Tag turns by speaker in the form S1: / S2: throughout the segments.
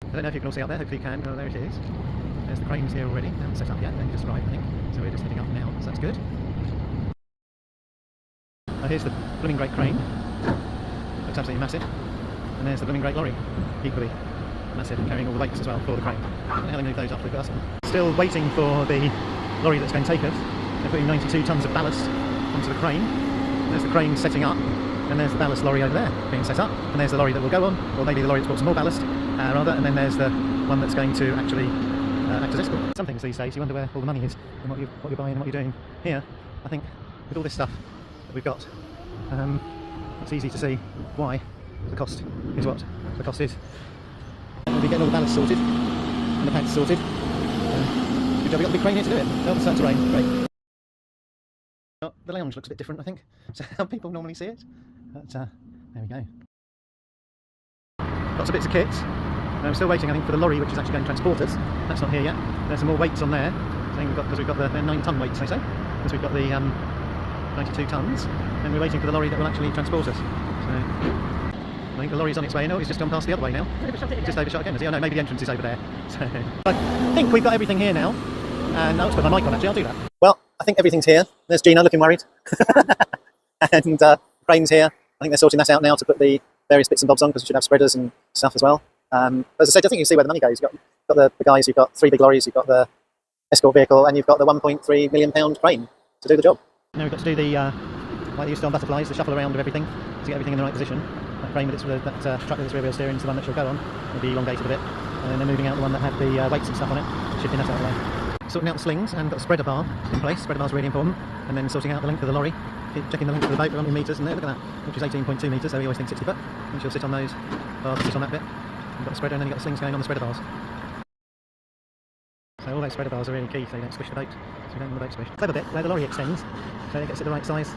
S1: I don't know if you can all see up there, hopefully you can. Oh, there it is. There's the cranes here already, they haven't set up yet, they've just arrived I think. So we're just heading up now, so that's good. Oh, here's the blooming great crane. Looks absolutely massive. And there's the blooming great lorry, equally massive, carrying all the weights as well for the crane. I don't know how they move those up with us. Still waiting for the lorry that's going to take us. They're putting 92 tonnes of ballast onto the crane. There's the crane setting up, and there's the ballast lorry over there being set up, and there's the lorry that will go on, or maybe the lorry that's brought some more ballast, rather, and then there's the one that's going to actually act as escort. Some things these days, you wonder where all the money is, and what you're buying and what you're doing. Here, I think, with all this stuff that we've got, it's easy to see why the cost is what the cost is. We'll be getting all the ballast sorted, and the packs sorted. Good job, we've got the big crane here to do it. Oh, it's starting to rain, great. Well, the lounge looks a bit different, I think, so how people normally see it, but there we go. Lots of bits of kit. I'm still waiting, I think, for the lorry which is actually going to transport us. That's not here yet. There's some more weights on there, because we've got the 9-tonne weights, they say, because we've got the 92 tonnes, and we're waiting for the lorry that will actually transport us. So I think the lorry's on its way now. It's just gone past the other way now. Just overshot again, has he? Oh no, maybe the entrance is over there. So I think we've got everything here now. And I'll just put my mic on, actually, I'll do that. Well, I think everything's here. There's Gina looking worried. And crane's here. I think they're sorting that out now to put the various bits and bobs on, because we should have spreaders and stuff as well. As I said, I think you can see where the money goes. You've got the guys, you've got 3 big lorries, you've got the escort vehicle, and you've got the £1.3 million crane to do the job. Now we've got to do the, like they used to on butterflies, the shuffle around of everything to get everything in the right position. That crane with that truck with its rear wheel steering is the one that she'll go on. It'll be elongated a bit. And then they're moving out the one that had the weights and stuff on it, shifting that out of the way. Sorting out the slings and got the spreader bar in place. Spreader bar's really important. And then sorting out the length of the lorry. Checking the length of the boat, we're on in metres, and there, look at that, which is 18.2 metres, so we always think 60 foot. And she'll sit on those bars, sit on that bit. You've got the spreader, and then you've got the slings going on the spreader bars. So all those spreader bars are really key, so you don't squish the boat, so you don't want the boat squished. Clever bit where the lorry extends, so it gets it the right size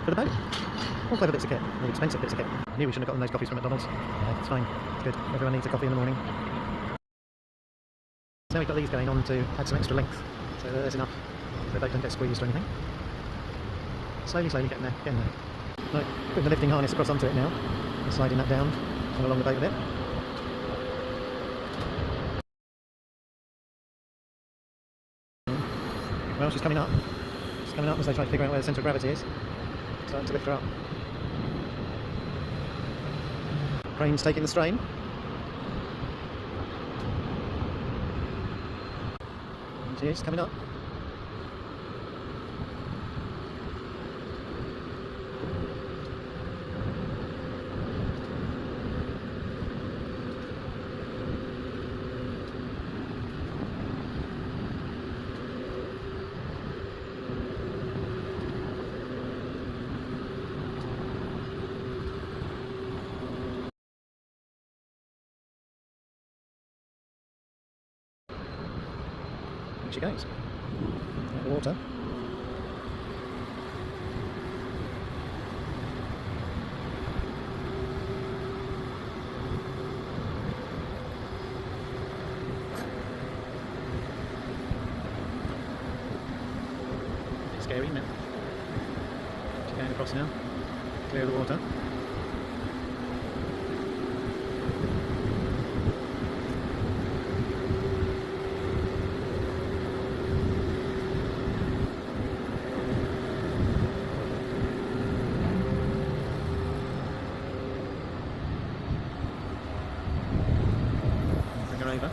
S1: for the boat. All clever bits of kit, all expensive bits of kit. I knew we shouldn't have gotten those coffees from McDonald's. Yeah, it's fine, it's good. Everyone needs a coffee in the morning. So now we've got these going on to add some extra length, so there's enough so the boat doesn't get squeezed or anything. Slowly getting there, Right, putting the lifting harness across onto it now, and sliding that down and along the boat a bit. Well, she's coming up. She's coming up as they try to figure out where the centre of gravity is. Starting to lift her up. Crane's taking the strain. And she is coming up. There she goes. The water. It's scary, isn't it? She's going across now. Clear of the water. Over.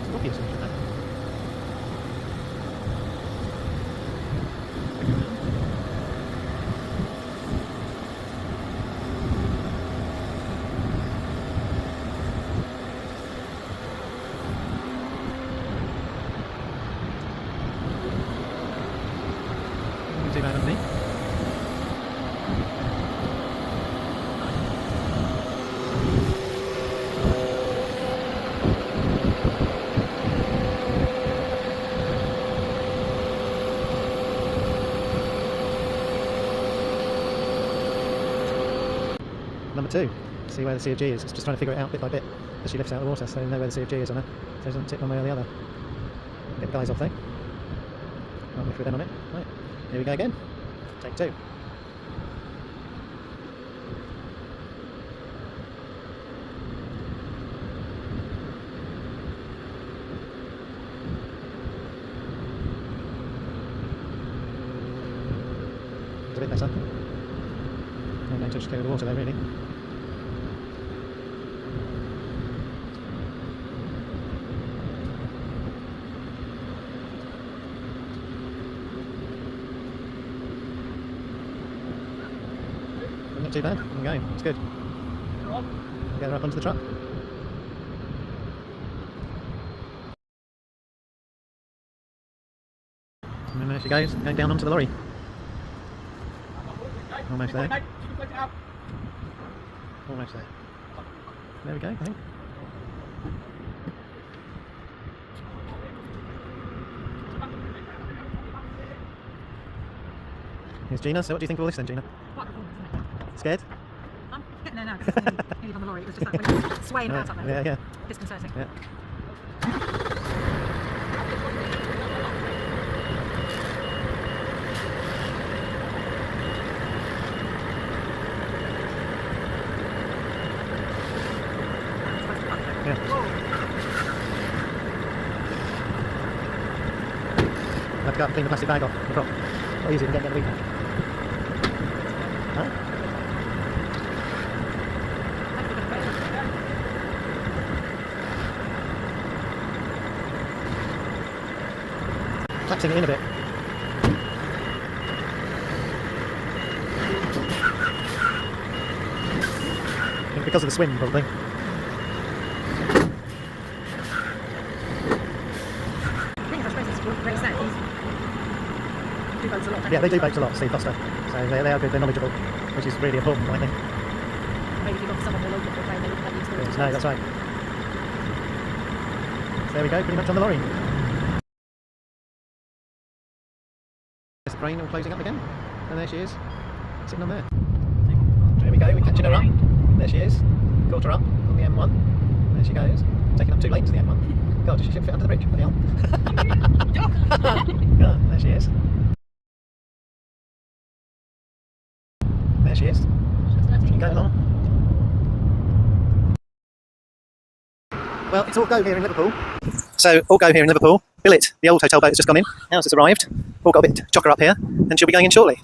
S1: It's obvious, isn't it? Too bad of me. Number 2, see where the Sea of G is. It's just trying to figure it out bit by bit as she lifts out of the water, so you know where the Sea of G is on her, so it doesn't tip one way or the other. Get the guys off though. Can't lift with them on it. Right, here we go again. Take two. It's a bit better. I'm going to just clear the water there, really. Not too bad. I'm going. It's good. Get her up onto the truck. And then there she goes, going down onto the lorry. Almost there. Almost there. There we go, I think. Here's Gina. So what do you think of all this then, Gina? Scared?
S2: I'm getting there now because it's nearly on the lorry. It was just that when it was swaying about up there.
S1: Yeah.
S2: Disconcerting.
S1: Yeah. I have to go up and clean the plastic bag off the prop. Not easy to get the weekend. Huh? Flexing it in a bit. I think because of the swim, probably. Yeah, they do boats a lot, Steve Foster. So they are good, they're knowledgeable, which is really important, I think.
S2: Maybe if you got someone more local to play, they would have the experience.
S1: No, that's right. So there we go, pretty much on the lorry. There's the crane all closing up again, and there she is, sitting on there. There we go, we're catching her up. There she is, caught her up on the M1. There she goes, taking up 2 lanes of the M1. God, she should fit under the bridge, bloody hell. God, there she is. There she is. She's going on. Well, it's all go here in Liverpool. So, all go here in Liverpool. Billet, the old hotel boat, has just gone in. Ours has arrived. All got a bit chocker up here, and she'll be going in shortly.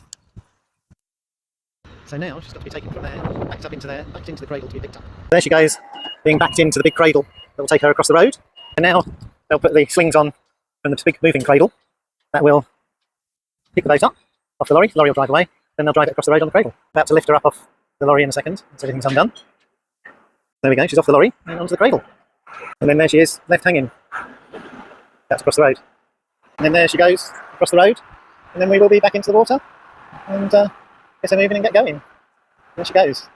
S1: So now she's got to be taken from there, backed up into there, backed into the cradle to be picked up. There she goes, being backed into the big cradle that will take her across the road. And now they'll put the slings on from the big moving cradle that will pick the boat up off the lorry. The lorry will drive away. Then they'll drive it across the road on the cradle. About to lift her up off the lorry in a second, so everything's undone. There we go, she's off the lorry and onto the cradle. And then there she is, left hanging. That's across the road. And then there she goes, across the road. And then we will be back into the water and get her moving and get going. There she goes.